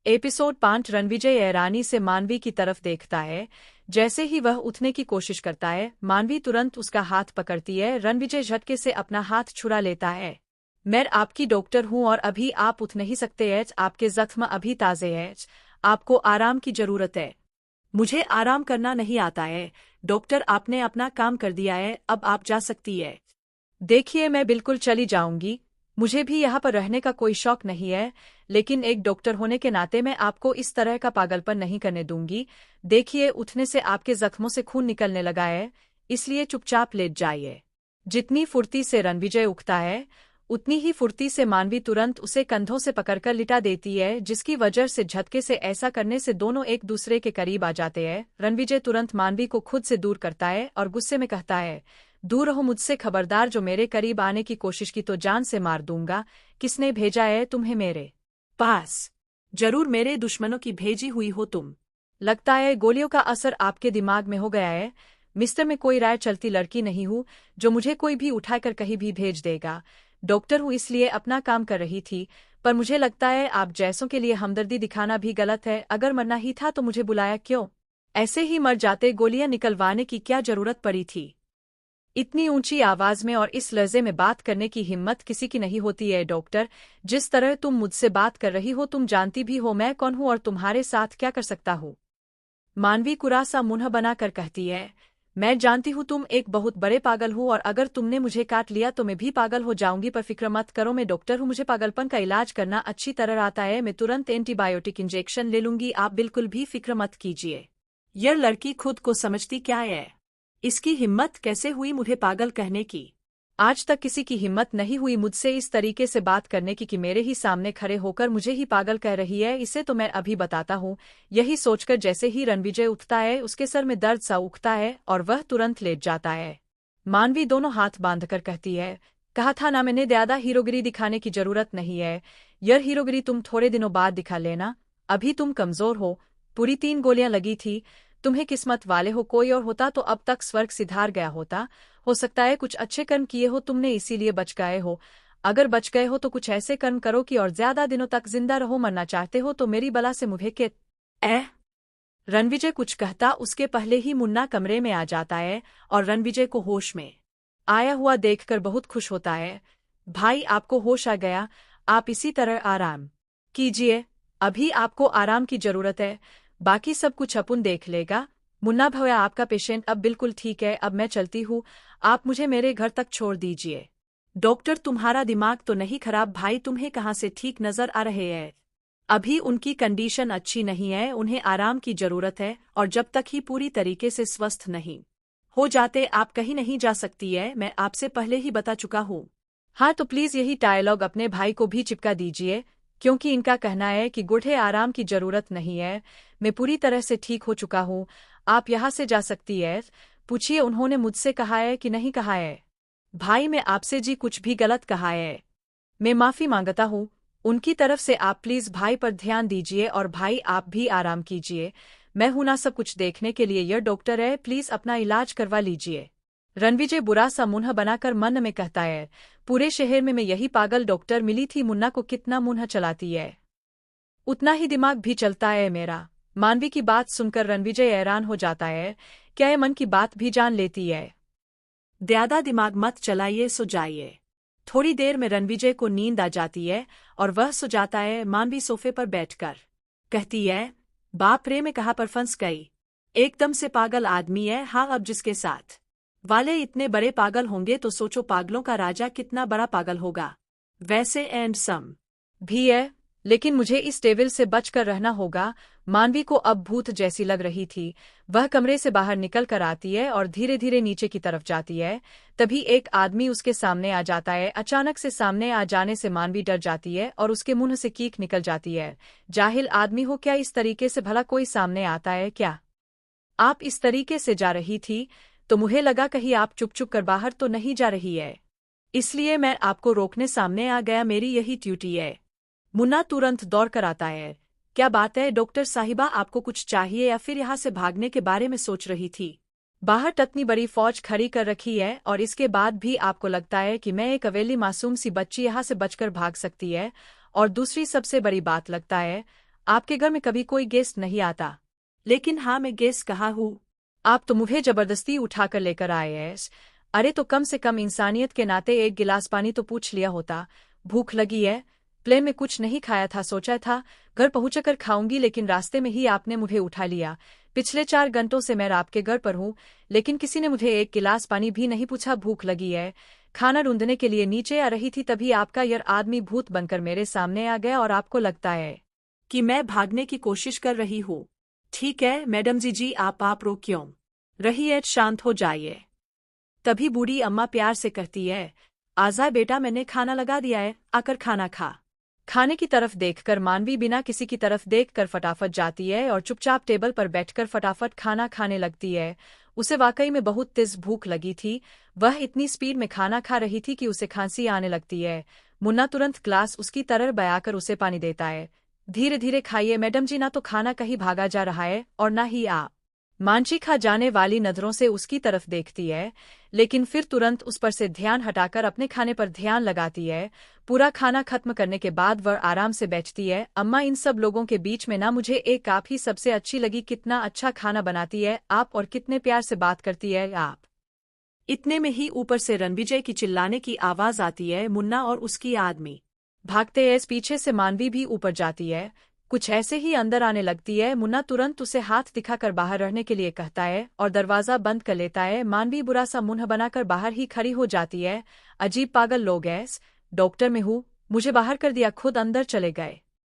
Episode 5 Ranvijay ऐरानी से मानवी की तरफ देखता है। जैसे ही वह उठने की कोशिश करता है, मानवी तुरंत उसका हाथ पकड़ती है। रणविजय झटके से अपना हाथ छुड़ा लेता है। मैं आपकी डॉक्टर हूं और अभी आप उठ नहीं सकते हैं। आपके जख्म अभी ताजे हैं। आपको आराम की जरूरत है। मुझे आराम करना नहीं आता है डॉक्टर, आपने अपना काम कर दिया है, अब आप जा सकती है। देखिए, मैं बिल्कुल चली जाऊंगी। मुझे भी यहाँ पर रहने का कोई शौक नहीं है, लेकिन एक डॉक्टर होने के नाते मैं आपको इस तरह का पागलपन नहीं करने दूंगी। देखिए, उठने से आपके जख्मों से खून निकलने लगा है, इसलिए चुपचाप लेट जाइए। जितनी फुर्ती से रणविजय उठता है, उतनी ही फुर्ती से मानवी तुरंत उसे कंधों से पकड़कर लिटा देती है, जिसकी वजह से झटके से ऐसा करने से दोनों एक दूसरे के करीब आ जाते हैं। रणविजय तुरंत मानवी को खुद से दूर करता है और गुस्से में कहता है, दूर रहो मुझसे, खबरदार जो मेरे करीब आने की कोशिश की तो जान से मार दूंगा। किसने भेजा है तुम्हें मेरे पास? जरूर मेरे दुश्मनों की भेजी हुई हो तुम। लगता है गोलियों का असर आपके दिमाग में हो गया है। मिस्टर, मैं कोई राय चलती लड़की नहीं हूँ जो मुझे कोई भी उठाकर कहीं भी भेज देगा। डॉक्टर हूँ इसलिए अपना काम कर रही थी, पर मुझे लगता है आप जैसों के लिए हमदर्दी दिखाना भी गलत है। अगर मरना ही था तो मुझे बुलाया क्यों? ऐसे ही मर जाते, गोलियां निकलवाने की क्या जरूरत पड़ी थी? इतनी ऊंची आवाज में और इस लहजे में बात करने की हिम्मत किसी की नहीं होती है डॉक्टर। जिस तरह तुम मुझसे बात कर रही हो, तुम जानती भी हो मैं कौन हूं और तुम्हारे साथ क्या कर सकता हूं। मानवी कुरा सा मुंह बनाकर कहती है, मैं जानती हूं तुम एक बहुत बड़े पागल हो और अगर तुमने मुझे काट लिया तो मैं भी पागल हो जाऊंगी, पर फिक्र मत करो, मैं डॉक्टर हूं, मुझे पागलपन का इलाज करना अच्छी तरह आता है। मैं तुरंत एंटीबायोटिक इंजेक्शन ले लूंगी, आप बिल्कुल भी फिक्र मत कीजिए। यह लड़की खुद को समझती क्या है? इसकी हिम्मत कैसे हुई मुझे पागल कहने की? आज तक किसी की हिम्मत नहीं हुई मुझसे इस तरीके से बात करने की कि मेरे ही सामने खड़े होकर मुझे ही पागल कह रही है। इसे तो मैं अभी बताता हूँ। यही सोचकर जैसे ही रणविजय उठता है, उसके सर में दर्द सा उठता है और वह तुरंत लेट जाता है। मानवी दोनों हाथ बांधकर कहती है, कहा था ना मैंने, ज्यादा हीरोगिरी दिखाने की जरूरत नहीं है। यह हीरोगिरी तुम थोड़े दिनों बाद दिखा लेना, अभी तुम कमजोर हो। पूरी 3 गोलियां लगी थी। तुम्हें किस्मत वाले हो, कोई और होता तो अब तक स्वर्ग सिधार गया होता। हो सकता है कुछ अच्छे कर्म किए हो तुमने, इसीलिए बच गए हो। अगर बच गए हो तो कुछ ऐसे कर्म करो कि और ज्यादा दिनों तक जिंदा रहो। मरना चाहते हो तो मेरी बला से मुझे के रणविजय कुछ कहता उसके पहले ही मुन्ना कमरे में आ जाता है और रणविजय को होश में आया हुआ देखकर बहुत खुश होता है। भाई, आपको होश आ गया, आप इसी तरह आराम कीजिए, अभी आपको आराम की जरूरत है, बाकी सब कुछ अपन देख लेगा। मुन्ना भैया, आपका पेशेंट अब बिल्कुल ठीक है, अब मैं चलती हूँ, आप मुझे मेरे घर तक छोड़ दीजिए। डॉक्टर, तुम्हारा दिमाग तो नहीं खराब भाई? तुम्हें कहाँ से ठीक नजर आ रहे हैं? अभी उनकी कंडीशन अच्छी नहीं है, उन्हें आराम की जरूरत है और जब तक ही पूरी तरीके से स्वस्थ नहीं हो जाते आप कहीं नहीं जा सकती है, मैं आपसे पहले ही बता चुका हूँ। हाँ, तो प्लीज यही डायलॉग अपने भाई को भी चिपका दीजिए, क्योंकि इनका कहना है कि गुढ़े आराम की जरूरत नहीं है, मैं पूरी तरह से ठीक हो चुका हूँ, आप यहाँ से जा सकती है। पूछिए, उन्होंने मुझसे कहा है कि नहीं कहा है? भाई, मैं आपसे जी कुछ भी गलत कहा है? मैं माफी मांगता हूँ उनकी तरफ से। आप प्लीज भाई पर ध्यान दीजिए और भाई आप भी आराम कीजिए। मैं हूं ना सब कुछ देखने के लिए, यह डॉक्टर है, प्लीज अपना इलाज करवा लीजिए। रणविजय बुरा सा मुंह बनाकर मन में कहता है, पूरे शहर में मैं यही पागल डॉक्टर मिली थी, मुन्ना को कितना मुंह चलाती है, उतना ही दिमाग भी चलता है मेरा। मानवी की बात सुनकर रणविजय हैरान हो जाता है, क्या ये मन की बात भी जान लेती है? ज्यादा दिमाग मत चलाइए, सो जाइए। थोड़ी देर में रणविजय को नींद आ जाती है और वह सो जाता है। मानवी सोफे पर बैठकर कहती है, बाप रे, मैं कहाँ पर फंस गई, एकदम से पागल आदमी है। हाँ, अब जिसके साथ वाले इतने बड़े पागल होंगे तो सोचो पागलों का राजा कितना बड़ा पागल होगा। वैसे एंड सम भी है, लेकिन मुझे इस टेबल से बचकर रहना होगा। मानवी को अब भूत जैसी लग रही थी। वह कमरे से बाहर निकल कर आती है और धीरे धीरे नीचे की तरफ जाती है। तभी एक आदमी उसके सामने आ जाता है। अचानक से सामने आ जाने से मानवी डर जाती है और उसके मुंह से कीक निकल जाती है, जाहिल आदमी हो क्या, इस तरीके से भला कोई सामने आता है क्या? आप इस तरीके से जा रही थी तो मुझे लगा कहीं आप चुप चुप कर बाहर तो नहीं जा रही है, इसलिए मैं आपको रोकने सामने आ गया, मेरी यही ड्यूटी है। मुन्ना तुरंत दौड़ कर आता है, क्या बात है डॉक्टर साहिबा, आपको कुछ चाहिए या फिर यहाँ से भागने के बारे में सोच रही थी? बाहर ततनी बड़ी फौज खड़ी कर रखी है और इसके बाद भी आपको लगता है कि मैं एक अवेली मासूम सी बच्ची यहाँ से बचकर भाग सकती है? और दूसरी सबसे बड़ी बात लगता है, आपके घर में कभी कोई गेस्ट नहीं आता। लेकिन हाँ, मैं गेस्ट कहाँ हूँ? आप तो मुझे जबरदस्ती उठाकर लेकर आए हैं। अरे तो कम से कम इंसानियत के नाते एक गिलास पानी तो पूछ लिया होता। भूख लगी है। प्लेन में कुछ नहीं खाया था, सोचा था घर पहुंचकर खाऊंगी, लेकिन रास्ते में ही आपने मुझे उठा लिया। पिछले 4 घंटों से मैं आपके घर पर हूँ, लेकिन किसी ने मुझे एक गिलास पानी भी नहीं पूछा। भूख लगी है। खाना ढूंढने के लिए नीचे आ रही थी, तभी आपका यह आदमी भूत बनकर मेरे सामने आ गया और आपको लगता है कि मैं भागने की कोशिश कर रही हूँ। ठीक है मैडम जी, आप रो क्यों रही है? शांत हो जाइए। तभी बूढ़ी अम्मा प्यार से कहती है, आजा बेटा, मैंने खाना लगा दिया है, आकर खाना खा। खाने की तरफ देखकर मानवी बिना किसी की तरफ देखकर फटाफट जाती है और चुपचाप टेबल पर बैठकर फटाफट खाना खाने लगती है। उसे वाकई में बहुत तेज भूख लगी थी। वह इतनी स्पीड में खाना खा रही थी कि उसे खांसी आने लगती है। मुन्ना तुरंत ग्लास उसकी तरफ बयाकर उसे पानी देता है। धीरे धीरे खाइए मैडम जी, ना तो खाना कहीं भागा जा रहा है और ना ही आप। मांची खा जाने वाली नजरों से उसकी तरफ देखती है, लेकिन फिर तुरंत उस पर से ध्यान हटाकर अपने खाने पर ध्यान लगाती है। पूरा खाना खत्म करने के बाद वह आराम से बैठती है। अम्मा, इन सब लोगों के बीच में ना मुझे एक आप ही सबसे अच्छी लगी। कितना अच्छा खाना बनाती है आप, और कितने प्यार से बात करती है आप। इतने में ही ऊपर से रणविजय की चिल्लाने की आवाज आती है। मुन्ना और उसकी आदमी भागते हैं। पीछे से मानवी भी ऊपर जाती है। कुछ ऐसे ही अंदर आने लगती है। मुन्ना तुरंत उसे हाथ दिखाकर बाहर रहने के लिए कहता है और दरवाजा बंद कर लेता है। मानवी बुरा सा मुंह बनाकर बाहर ही खड़ी हो जाती है। अजीब पागल लोग हैं। डॉक्टर में हूँ, मुझे बाहर कर दिया, खुद अंदर चले गए।